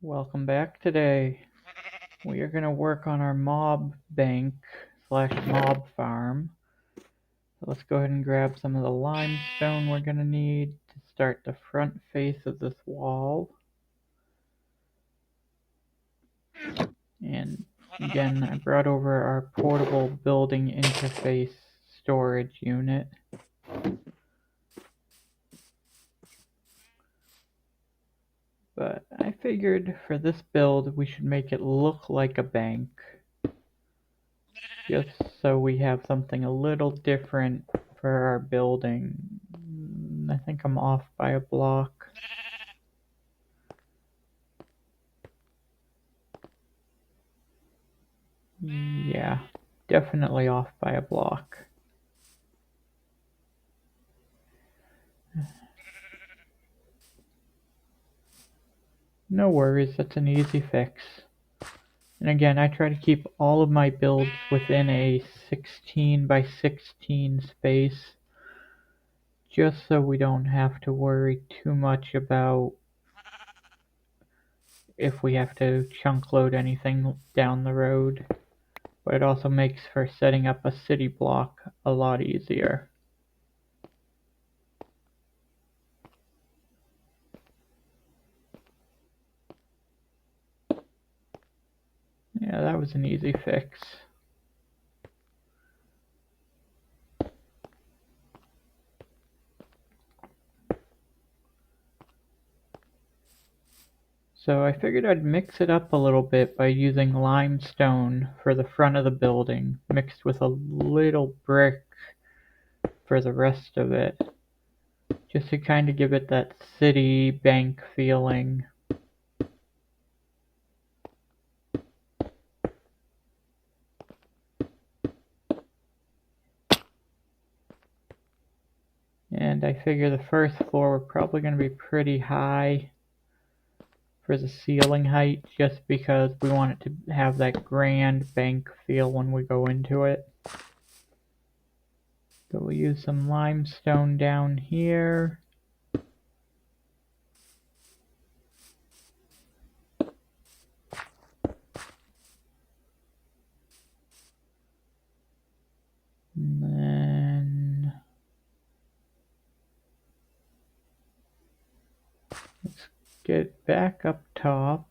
Welcome back. Today we are going to work on our mob bank slash mob farm. So let's go ahead and grab some of the limestone we're going to need to start the front face of this wall. And again, I brought over our portable building interface storage unit. But I figured for this build we should make it look like a bank, just so we have something a little different for our building. I think I'm off by a block. Yeah, definitely off by a block. No worries, that's an easy fix. And again, I try to keep all of my builds within a 16 by 16 space, just so we don't have to worry too much about if we have to chunk load anything down the road. But it also makes for setting up a city block a lot easier. Yeah, that was an easy fix. So I figured I'd mix it up a little bit by using limestone for the front of the building, mixed with a little brick for the rest of it, just to kind of give it that city bank feeling. And I figure the first floor we're probably going to be pretty high for the ceiling height, just because we want it to have that grand bank feel when we go into it. So we'll use some limestone down here. And then let's get back up top.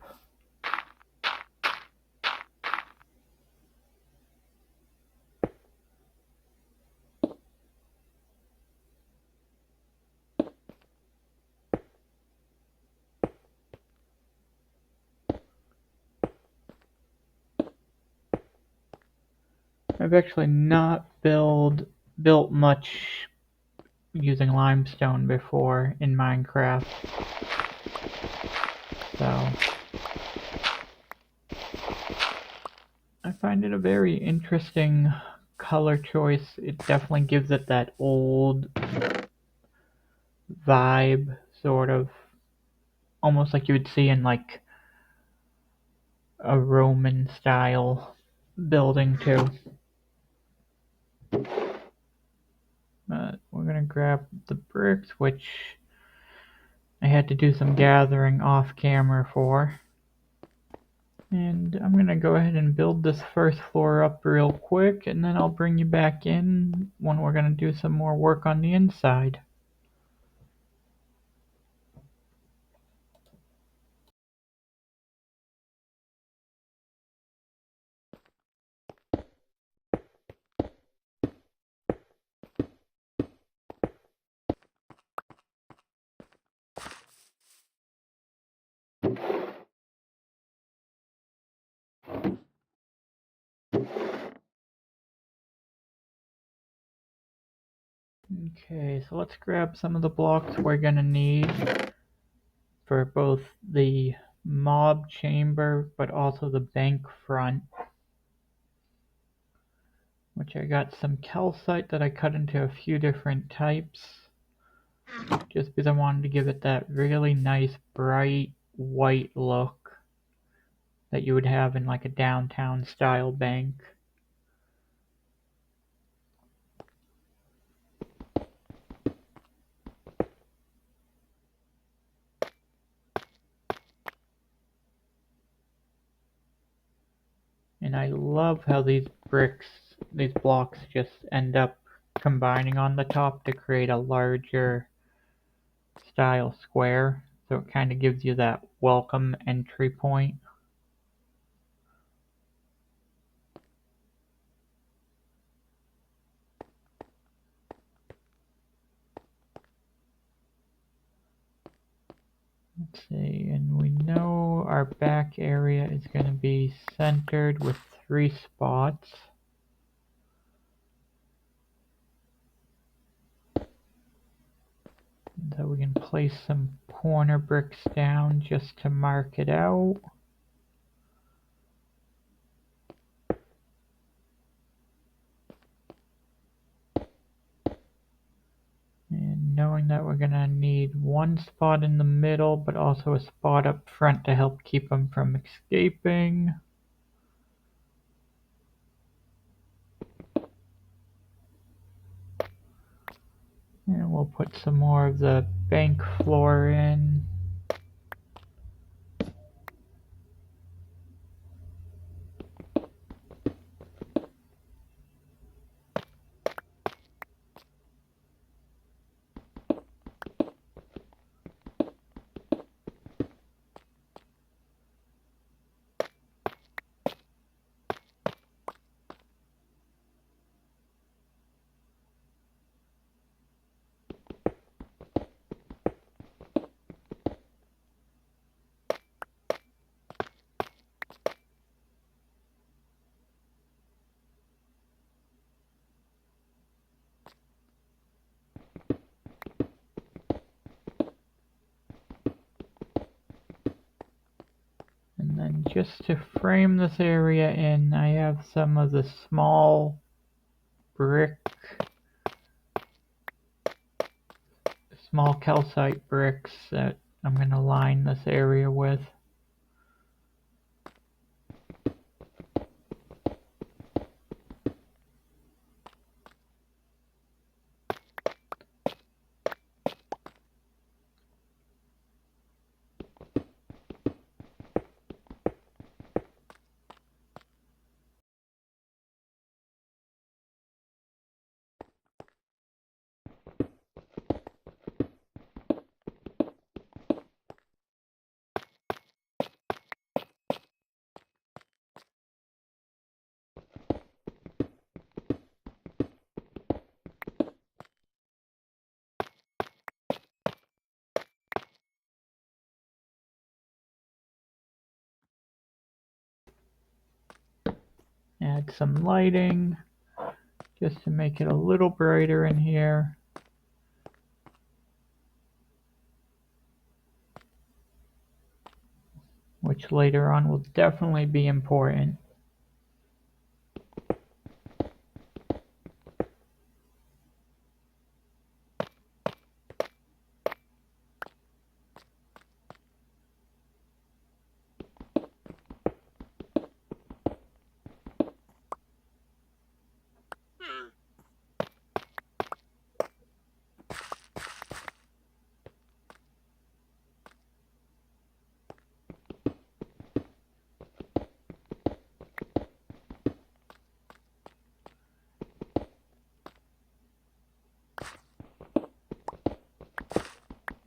I've actually not built much using limestone before in Minecraft, so I find it a very interesting color choice. It definitely gives it that old vibe, sort of, almost like you would see in like a Roman style building too. We're gonna grab the bricks, which I had to do some gathering off camera for. And I'm gonna go ahead and build this first floor up real quick, and then I'll bring you back in when we're gonna do some more work on the inside. Okay, so let's grab some of the blocks we're gonna need for both the mob chamber but also the bank front, which I got some calcite that I cut into a few different types, just because I wanted to give it that really nice bright white look that you would have in like a downtown style bank. And I love how these blocks just end up combining on the top to create a larger style square. So it kind of gives you that welcome entry point. Let's see, and we know our back area is going to be centered with 3 spots. So we can place some corner bricks down just to mark it out. And knowing that we're going to need 1 spot in the middle, but also a spot up front to help keep them from escaping. And we'll put some more of the bank floor in. And then just to frame this area in, I have some of the small calcite bricks that I'm going to line this area with. Add some lighting just to make it a little brighter in here. Which later on will definitely be important.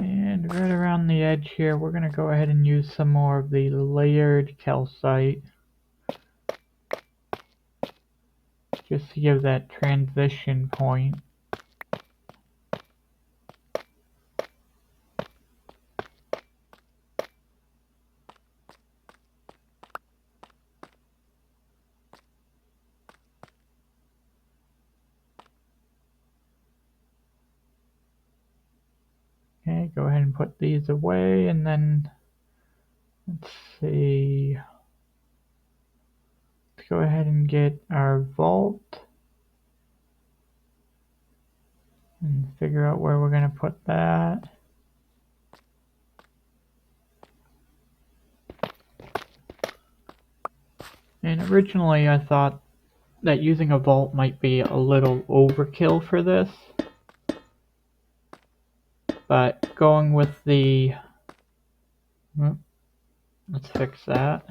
And right around the edge here, we're going to go ahead and use some more of the layered calcite. Just to give that transition point. Okay, go ahead and put these away, and then let's see. Let's go ahead and get our vault and figure out where we're going to put that. And originally I thought that using a vault might be a little overkill for this, but going with the let's fix that.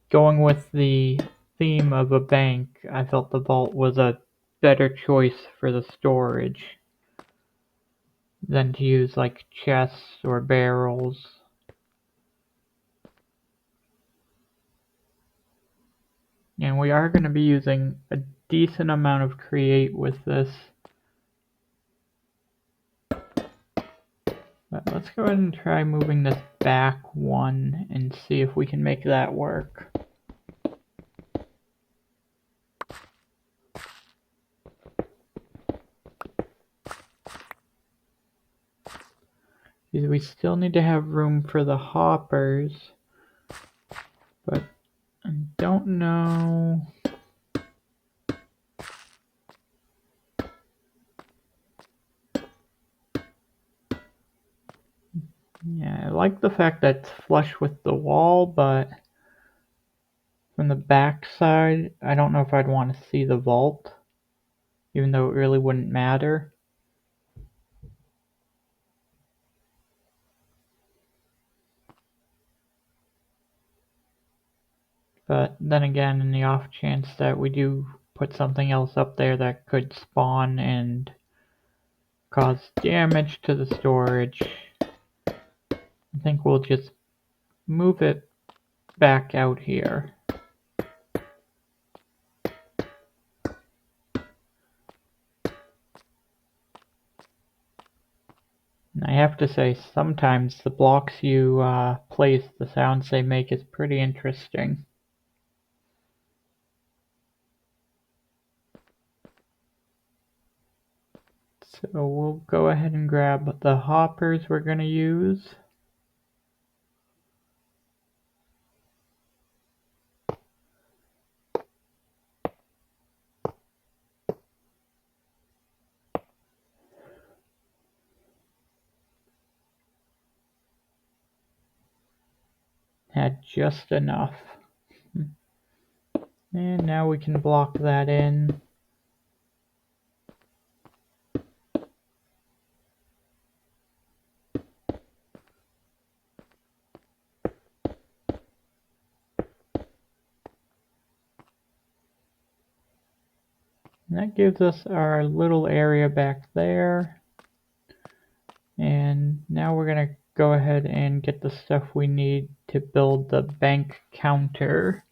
going with the theme of a bank, I felt the vault was a better choice for the storage than to use like chests or barrels. And we are going to be using a decent amount of create with this. But let's go ahead and try moving this back one and see if we can make that work. Because we still need to have room for the hoppers, but I don't know. Yeah, I like the fact that it's flush with the wall, but from the back side, I don't know if I'd want to see the vault, even though it really wouldn't matter. But then again, in the off chance that we do put something else up there that could spawn and cause damage to the storage, I think we'll just move it back out here. And I have to say, sometimes the blocks you place, the sounds they make is pretty interesting. So we'll go ahead and grab the hoppers we're going to use. Had just enough. And now we can block that in. And that gives us our little area back there. And now we're going to go ahead and get the stuff we need to build the bank counter,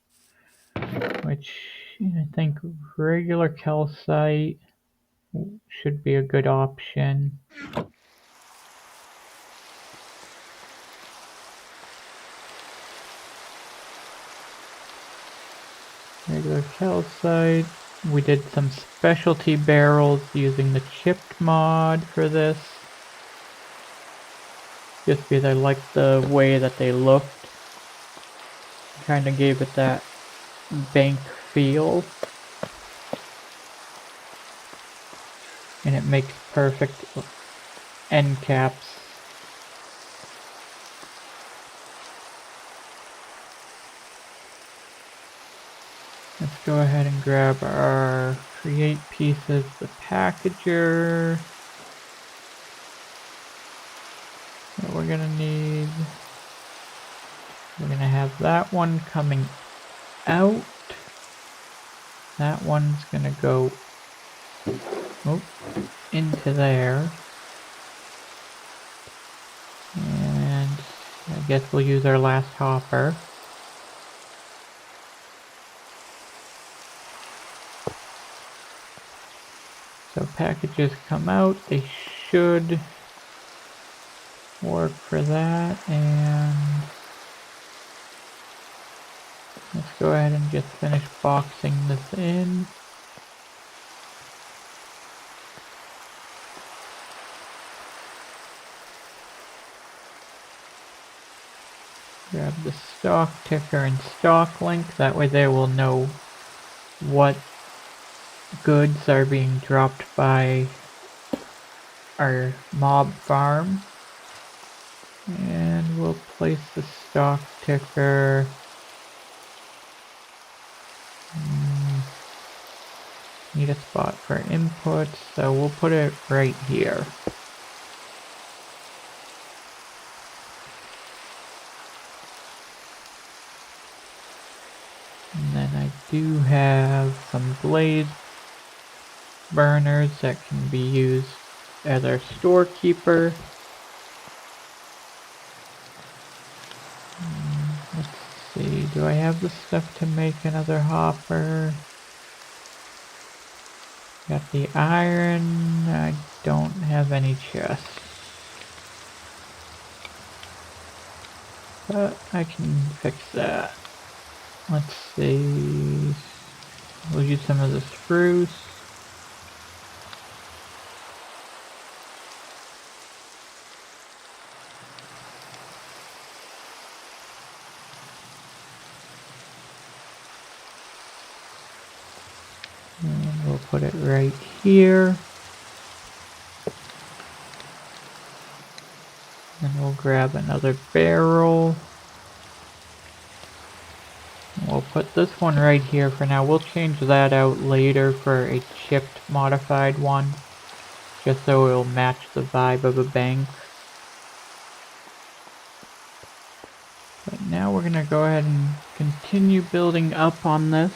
which I think regular calcite should be a good option. Regular calcite. We did some specialty barrels using the chipped mod for this, just because I liked the way that they looked. Kind of gave it that bank feel, and it makes perfect end caps. Let's go ahead and grab our create pieces, the packager. What we're gonna need, we're gonna have that one coming out. That one's gonna go into there. And I guess we'll use our last hopper. So packages come out, they should work for that, and let's go ahead and just finish boxing this in. Grab the stock ticker and stock link, that way they will know what goods are being dropped by our mob farm. And we'll place the stock ticker. Need a spot for inputs, so we'll put it right here. And then I do have some blaze burners that can be used as our storekeeper. Let's see, do I have the stuff to make another hopper? Got the iron, I don't have any chests. But I can fix that. Let's see, we'll use some of the spruce. And we'll put it right here. Then we'll grab another barrel. We'll put this one right here for now. We'll change that out later for a chipped modified one, just so it'll match the vibe of a bank. But now we're gonna go ahead and continue building up on this.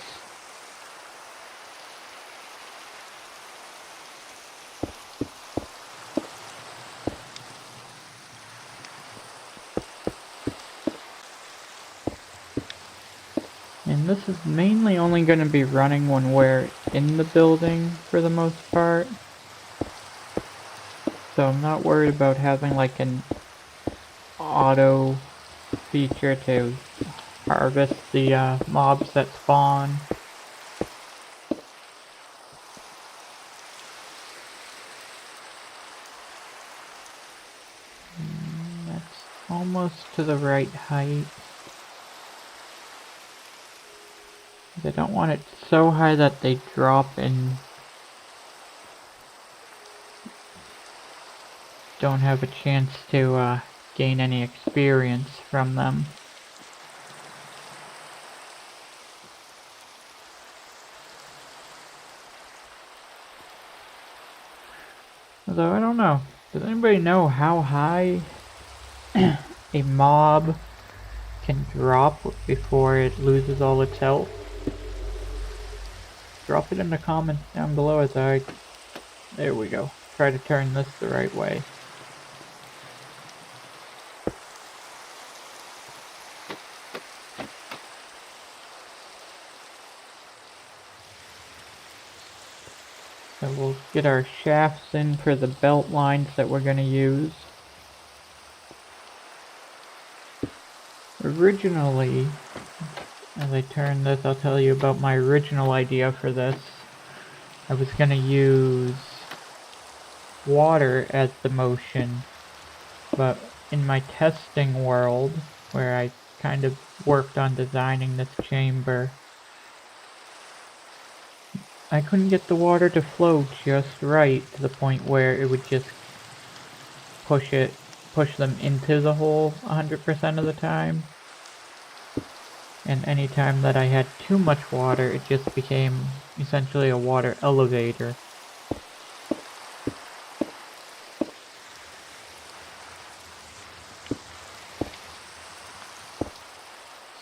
And this is mainly only going to be running when we're in the building for the most part. So I'm not worried about having like an auto feature to harvest the mobs that spawn. That's almost to the right height. I don't want it so high that they drop and don't have a chance to gain any experience from them. Although I don't know, does anybody know how high a mob can drop before it loses all its health? Drop it in the comments down below as there we go, try to turn this the right way. So we'll get our shafts in for the belt lines that we're going to use. Originally, as I turn this, I'll tell you about my original idea for this. I was going to use water as the motion, but in my testing world, where I kind of worked on designing this chamber, I couldn't get the water to flow just right to the point where it would just push them into the hole 100% of the time. And any time that I had too much water, it just became essentially a water elevator.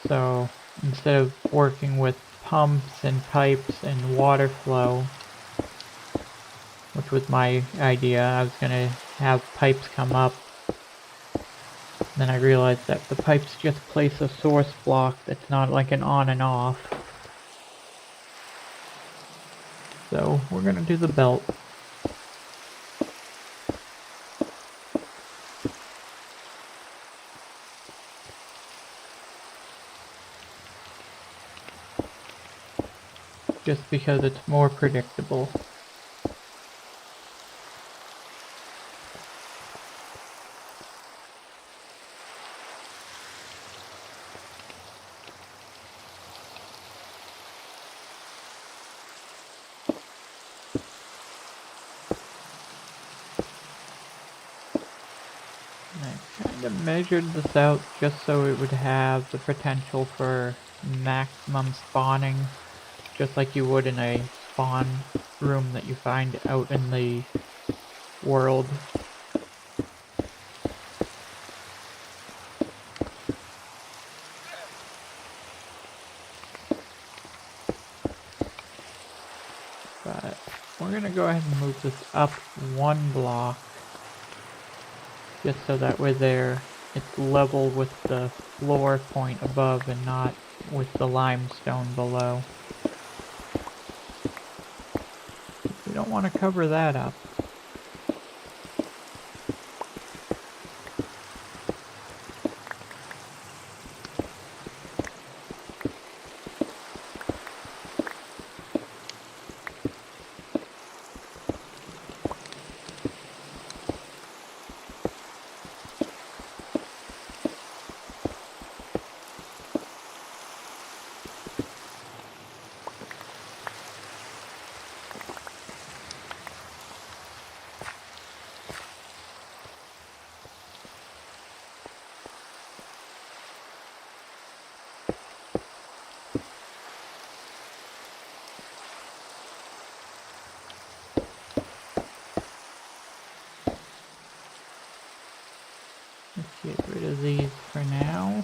So instead of working with pumps and pipes and water flow, which was my idea, I was gonna have pipes come up. Then I realized that the pipes just place a source block that's not like an on and off. So we're gonna do the belt. Just because it's more predictable. I kind of measured this out just so it would have the potential for maximum spawning, just like you would in a spawn room that you find out in the world. we're gonna go ahead and move this up 1 block. Just so that way it's level with the floor point above and not with the limestone below. We don't want to cover that up. Let's get rid of these for now.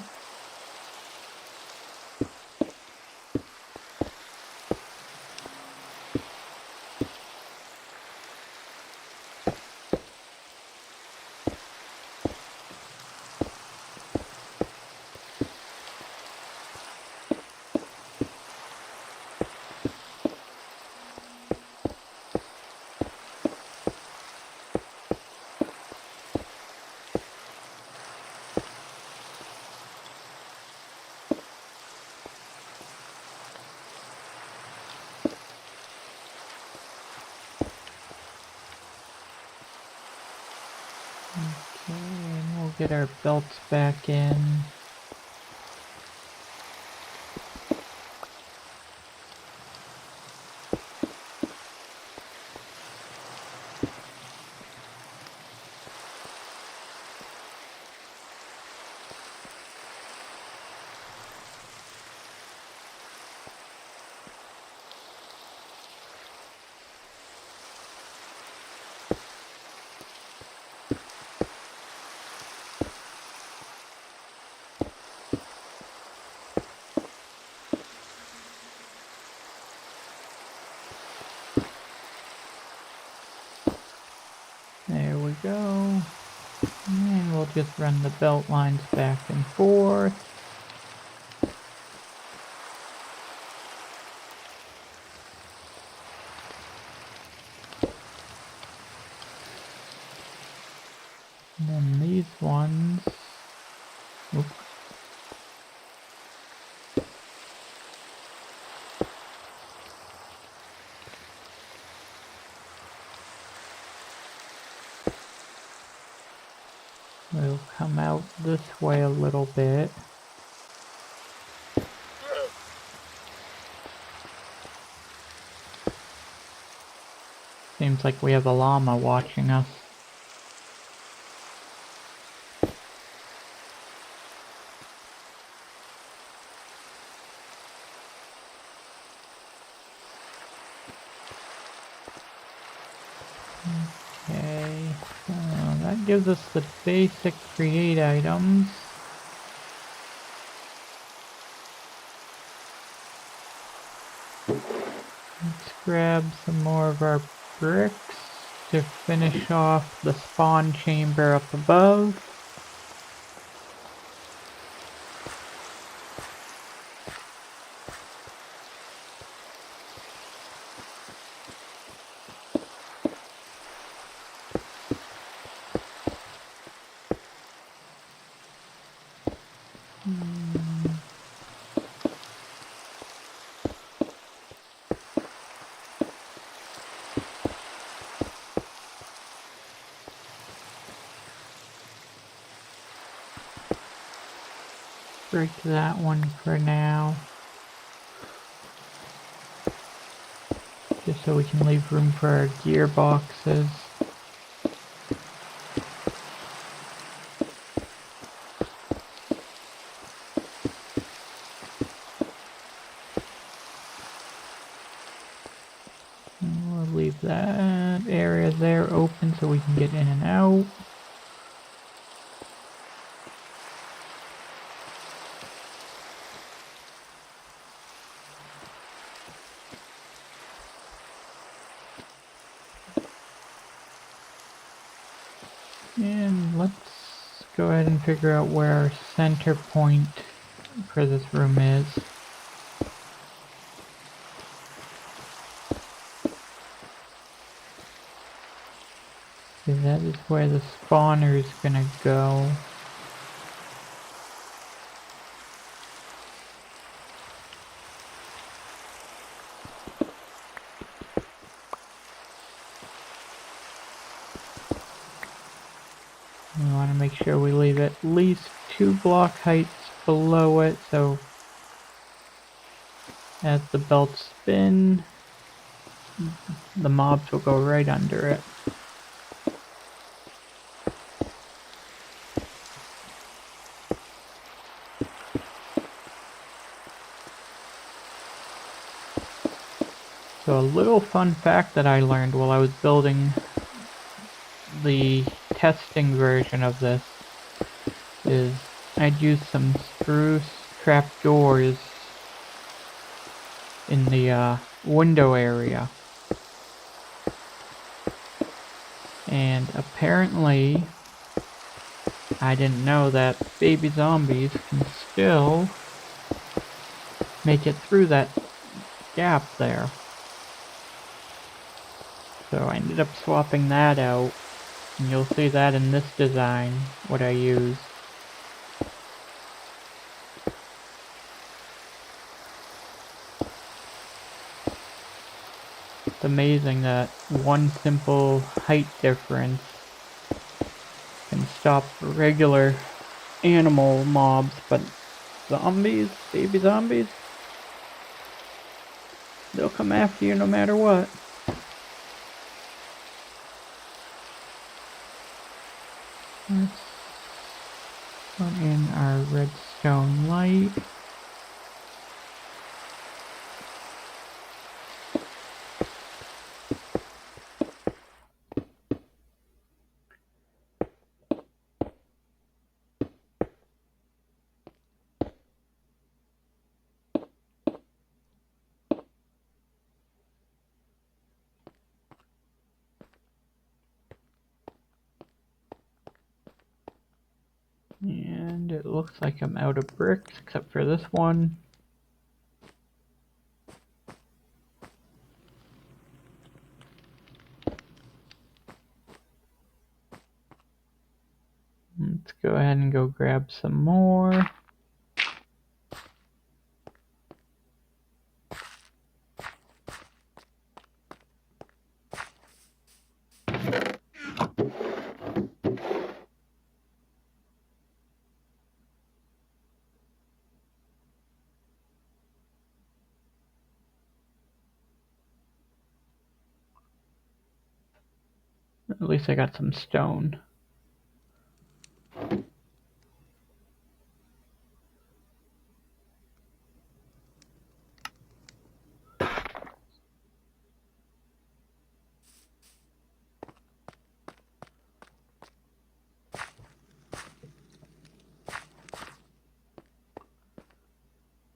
Okay, and we'll get our belts back in. There we go. And we'll just run the belt lines back and forth. And then these ones. Oops. We'll come out this way a little bit. Seems like we have a llama watching us. Okay, so that gives us the basic create items. Let's grab some more of our bricks to finish off the spawn chamber up above. Break that one for now. Just so we can leave room for our gearboxes. And we'll leave that area there open so we can get in and out. And let's go ahead and figure out where our center point for this room is. So that is where the spawner is gonna go. We want to make sure we leave at least 2 block heights below it, so as the belts spin, the mobs will go right under it. So a little fun fact that I learned while I was building the testing version of this is I'd use some spruce trapdoors in the window area. And apparently, I didn't know that baby zombies can still make it through that gap there. So I ended up swapping that out, and you'll see that in this design, what I use. It's amazing that one simple height difference can stop regular animal mobs, but zombies, baby zombies, they'll come after you no matter what. Let's put in our redstone light. And it looks like I'm out of bricks, except for this one. Let's go ahead and go grab some more. At least I got some stone.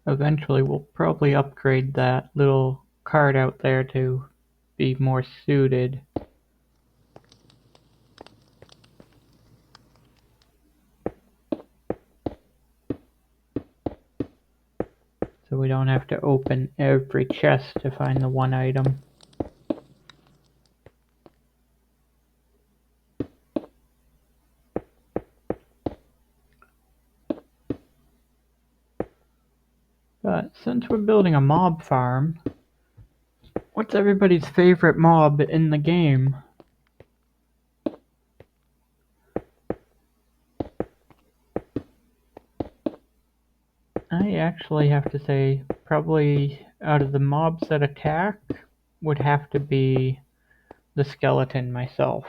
Eventually we'll probably upgrade that little card out there to be more suited. So we don't have to open every chest to find the one item. But since we're building a mob farm, what's everybody's favorite mob in the game? I actually have to say, probably out of the mobs that attack, would have to be the skeleton myself.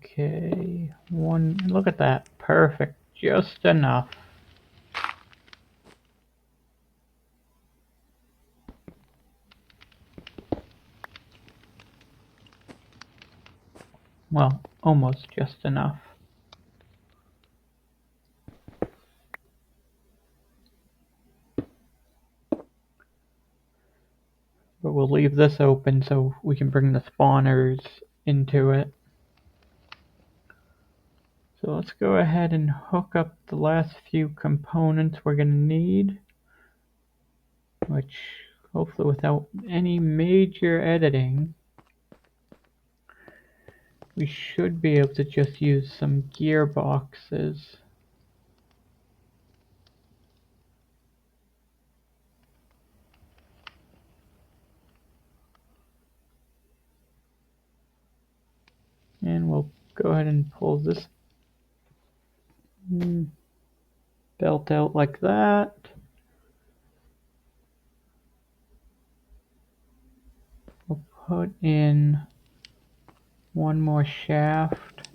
Okay, look at that, perfect just enough. Well, almost just enough. But we'll leave this open so we can bring the spawners into it. So let's go ahead and hook up the last few components we're going to need, which hopefully without any major editing, we should be able to just use some gearboxes. And we'll go ahead and pull this belt out like that. We'll put in one more shaft.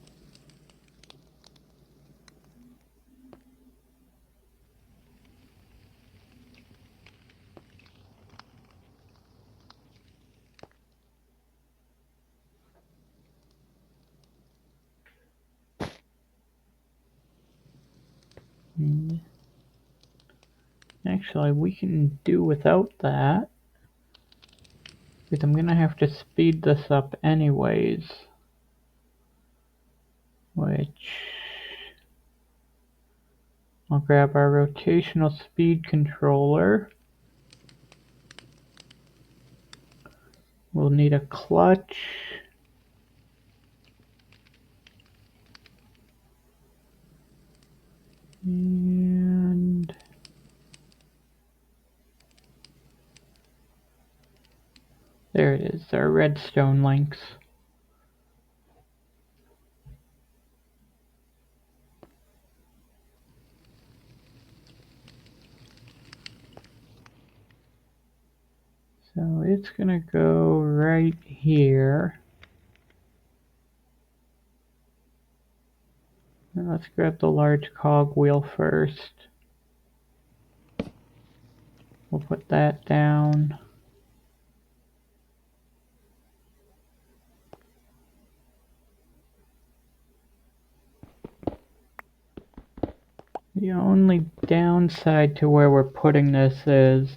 Actually, we can do without that, because I'm going to have to speed this up anyways. Which, I'll grab our rotational speed controller. We'll need a clutch. And there it is, our redstone links. So it's gonna go right here. And let's grab the large cogwheel first. We'll put that down. The only downside to where we're putting this is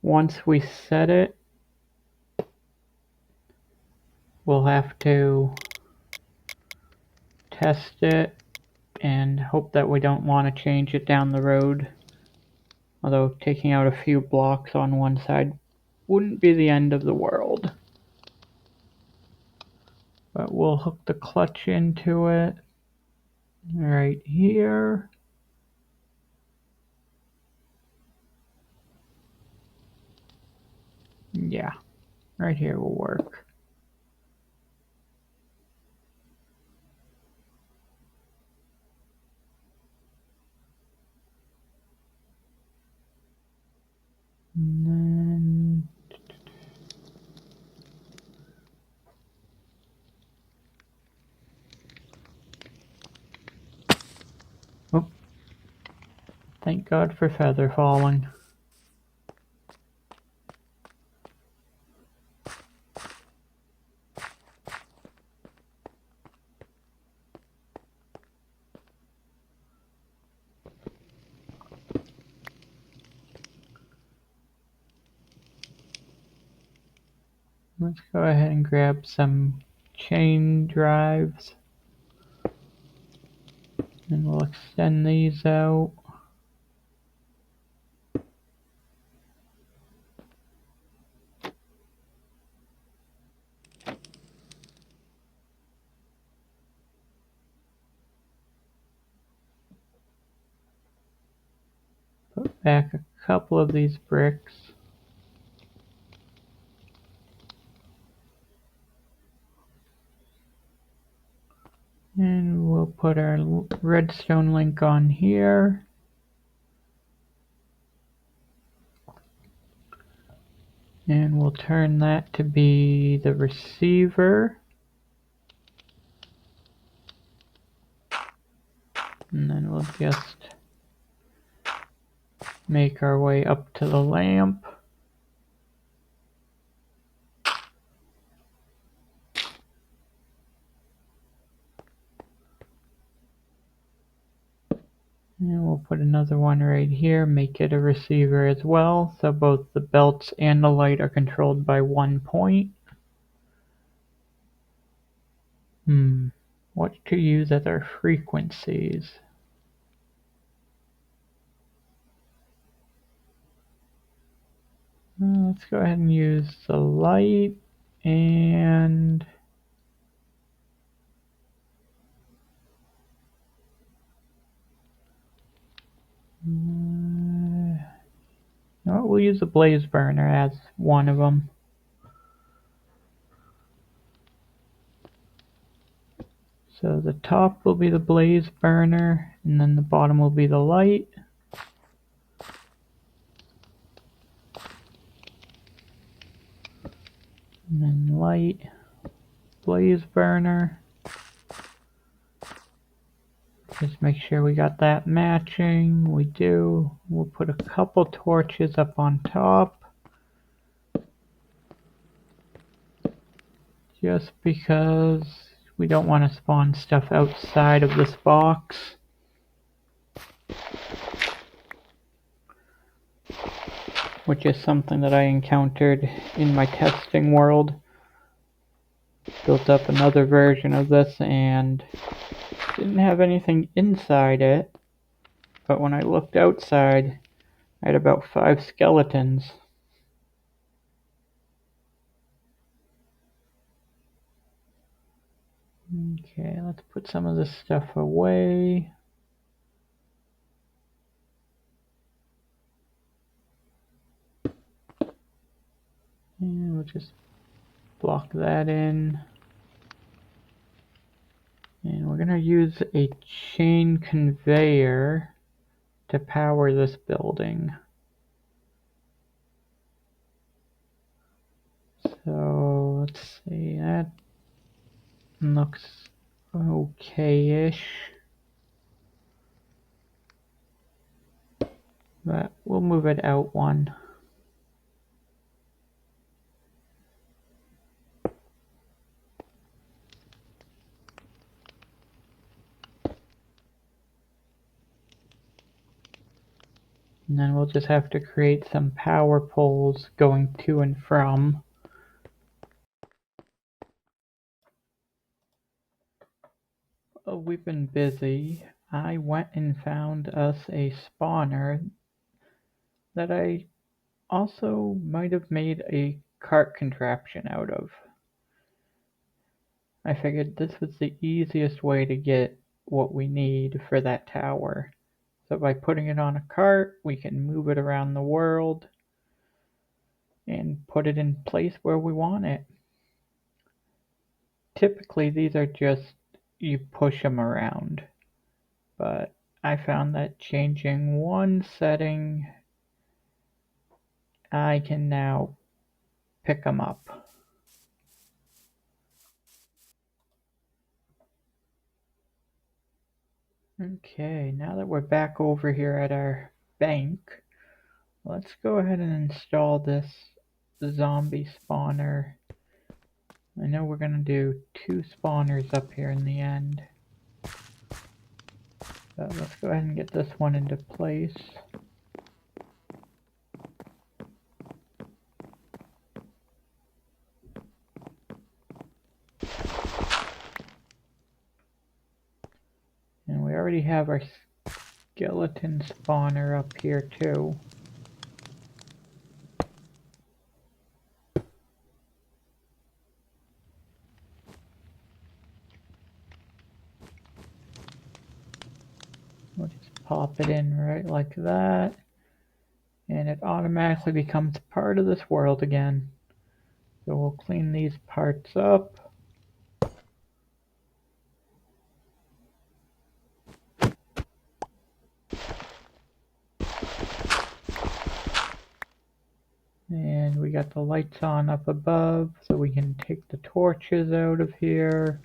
once we set it, we'll have to test it and hope that we don't want to change it down the road. Although taking out a few blocks on one side wouldn't be the end of the world. But we'll hook the clutch into it right here. Yeah, right here will work. And then oh, thank God for feather falling. Let's go ahead and grab some chain drives. And we'll extend these out. Put back a couple of these bricks. And we'll put our redstone link on here. And we'll turn that to be the receiver. we'll just make our way up to the lamp. And we'll put another one right here, make it a receiver as well, so both the belts and the light are controlled by one point. What to use as our frequencies? Let's go ahead and use the light and no, we'll use the blaze burner as one of them. So the top will be the blaze burner, and then the bottom will be the light. And then light, blaze burner. Just make sure we got that matching. We do. We'll put a couple torches up on top. Just because we don't want to spawn stuff outside of this box. Which is something that I encountered in my testing world. Built up another version of this and didn't have anything inside it, but when I looked outside, I had about 5 skeletons. Okay, let's put some of this stuff away. And we'll just block that in. And we're going to use a chain conveyor to power this building. So let's see, that looks okay-ish. But we'll move it out one. And then we'll just have to create some power poles going to and from. Oh, we've been busy. I went and found us a spawner that I also might have made a cart contraption out of. I figured this was the easiest way to get what we need for that tower. So by putting it on a cart, we can move it around the world and put it in place where we want it. Typically these are just, you push them around, but I found that changing one setting, I can now pick them up. Okay, now that we're back over here at our bank, let's go ahead and install this zombie spawner. I know we're gonna do 2 spawners up here in the end, but let's go ahead and get this one into place. And we already have our skeleton spawner up here too. We'll just pop it in right like that, and it automatically becomes part of this world again. So we'll clean these parts up. And we got the lights on up above, so we can take the torches out of here.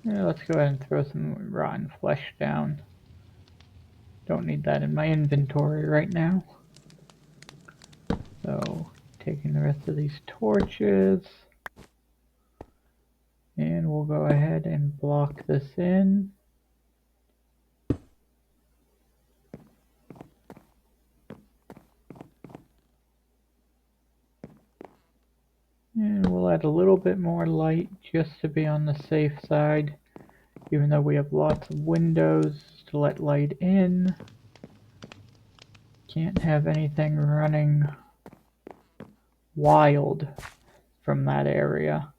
Yeah, let's go ahead and throw some rotten flesh down. Don't need that in my inventory right now. So, taking the rest of these torches. And we'll go ahead and block this in. And we'll add a little bit more light just to be on the safe side. Even though we have lots of windows to let light in, can't have anything running wild from that area.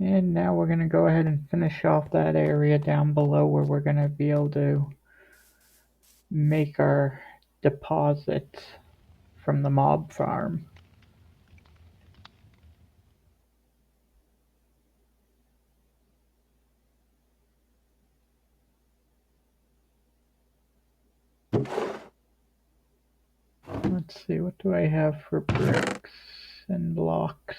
And now we're going to go ahead and finish off that area down below where we're going to be able to make our deposits from the mob farm. Let's see, what do I have for bricks and blocks?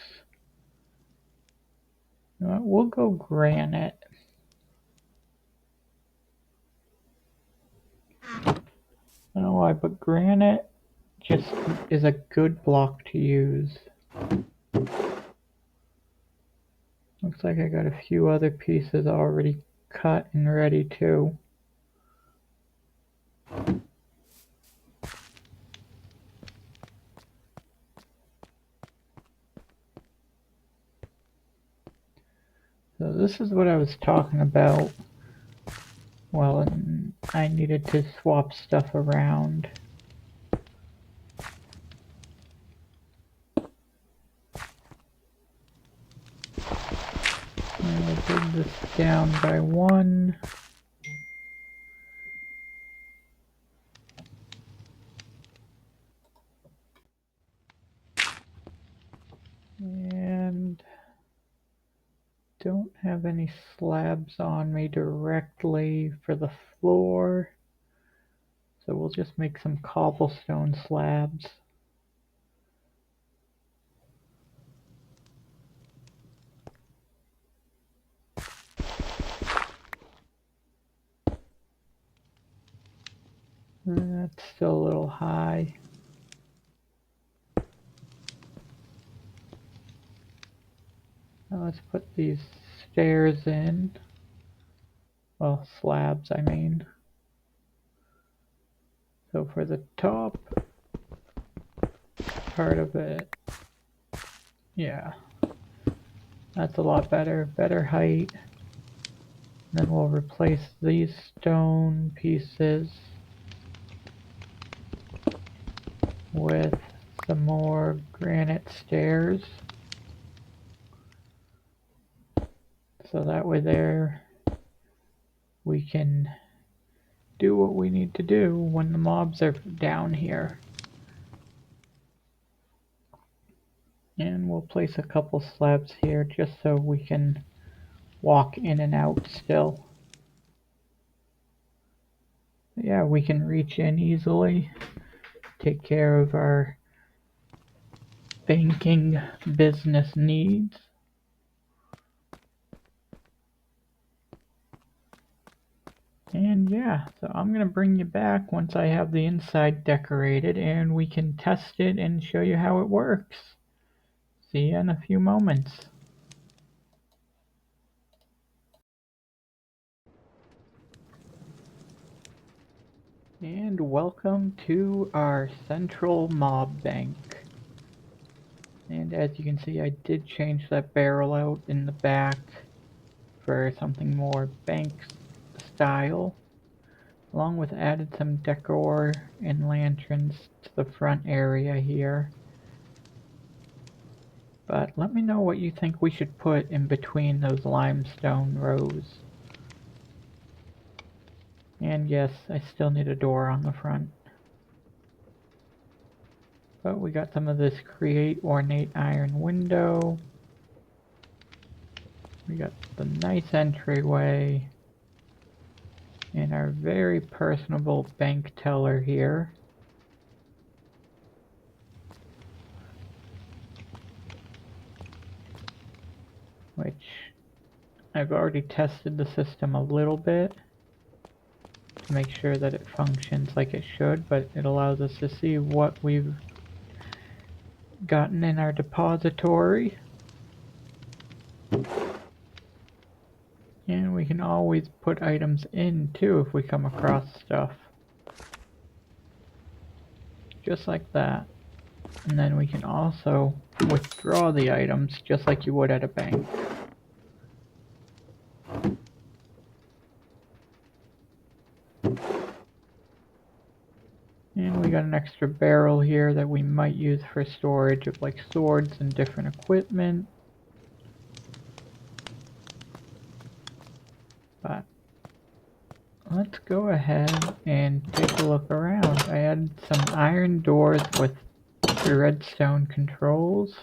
You know what, we'll go granite. I don't know why, but granite just is a good block to use. Looks like I got a few other pieces already cut and ready too. So this is what I was talking about. Well, I needed to swap stuff around. And we'll bring this down by 1. And don't have any slabs on me directly for the floor. So we'll just make some cobblestone slabs. That's still a little high. Now let's put these stairs in. Well, slabs, I mean. So for the top part of it, yeah, that's a lot better. Better height. Then we'll replace these stone pieces with some more granite stairs. So that way there we can do what we need to do when the mobs are down here. And we'll place a couple slabs here just so we can walk in and out still. Yeah, we can reach in easily, take care of our banking business needs. And yeah, so I'm gonna bring you back once I have the inside decorated and we can test it and show you how it works. See you in a few moments. And welcome to our central mob bank. And as you can see, I did change that barrel out in the back for something more bank style, along with added some decor and lanterns to the front area here. But let me know what you think we should put in between those limestone rows. And yes, I still need a door on the front. But we got some of this create ornate iron window. We got the nice entryway. And our very personable bank teller here. I've already tested the system a little bit to make sure that it functions like it should, but it allows us to see what we've gotten in our depository. And we can always put items in too if we come across stuff. Just like that. And then we can also withdraw the items just like you would at a bank. And we got an extra barrel here that we might use for storage of like swords and different equipment. But let's go ahead and take a look around. I added some iron doors with redstone controls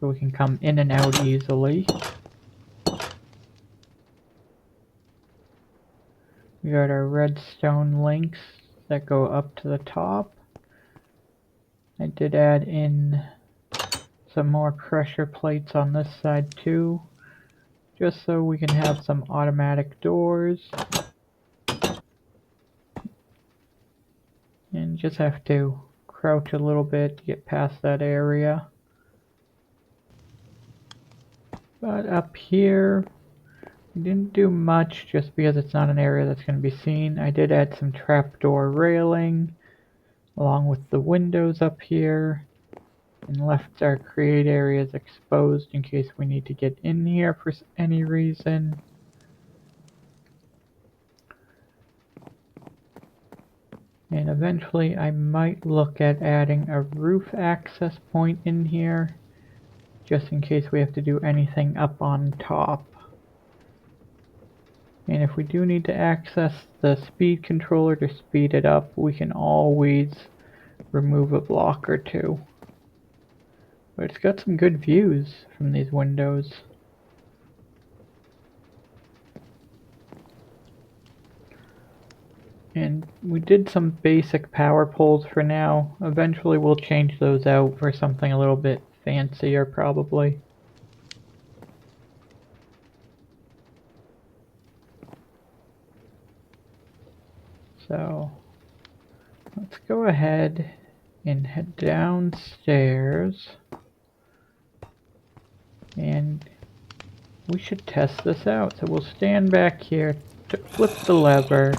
so we can come in and out easily. We got our redstone links that go up to the top. I did add in some more pressure plates on this side too, just so we can have some automatic doors. And just have to crouch a little bit to get past that area. But up here, we didn't do much just because it's not an area that's going to be seen. I did add some trapdoor railing along with the windows up here and left our create areas exposed in case we need to get in here for any reason. And eventually I might look at adding a roof access point in here just in case we have to do anything up on top. And if we do need to access the speed controller to speed it up, we can always remove a block or two. But it's got some good views from these windows. And we did some basic power poles for now. Eventually we'll change those out for something a little bit fancier probably. So let's go ahead and head downstairs. And we should test this out. So we'll stand back here, flip the lever,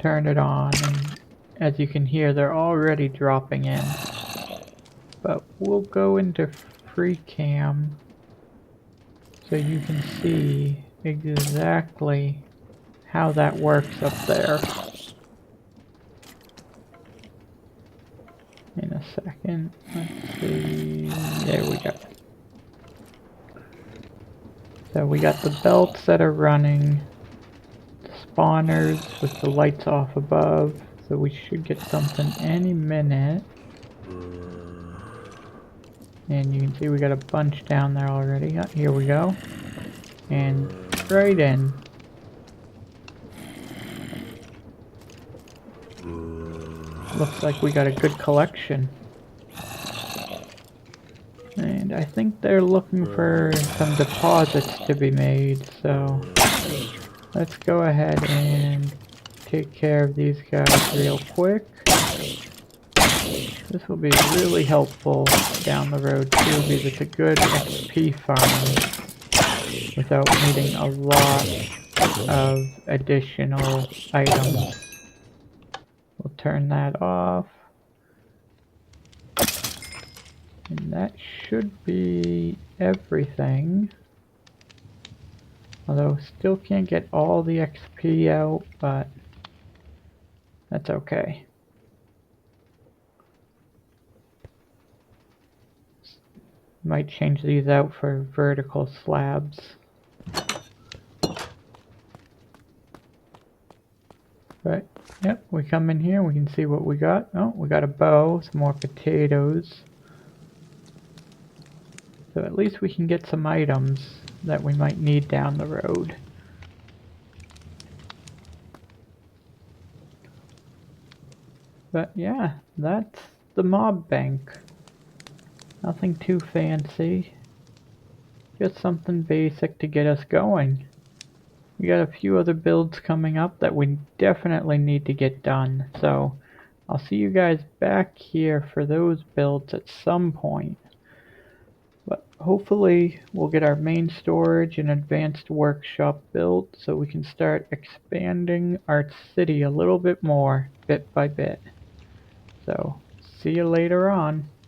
turn it on, and as you can hear, they're already dropping in. But we'll go into free cam so you can see exactly how that works up there. In a second, let's see, there we go. So we got the belts that are running, the spawners with the lights off above, so we should get something any minute. And you can see we got a bunch down there already. Oh, here we go. And right in. Looks like we got a good collection. And I think they're looking for some deposits to be made, so let's go ahead and take care of these guys real quick. This will be really helpful down the road too, because it's a good XP farm without needing a lot of additional items. We'll turn that off. And that should be everything. Although still can't get all the XP out, but that's okay. Might change these out for vertical slabs. But, yep, we come in here, we can see what we got. Oh, we got a bow, some more potatoes. So at least we can get some items that we might need down the road. But yeah, that's the mob bank. Nothing too fancy. Just something basic to get us going. We got a few other builds coming up that we definitely need to get done, so I'll see you guys back here for those builds at some point. But hopefully we'll get our main storage and advanced workshop built so we can start expanding our city a little bit more, bit by bit. So, see you later on.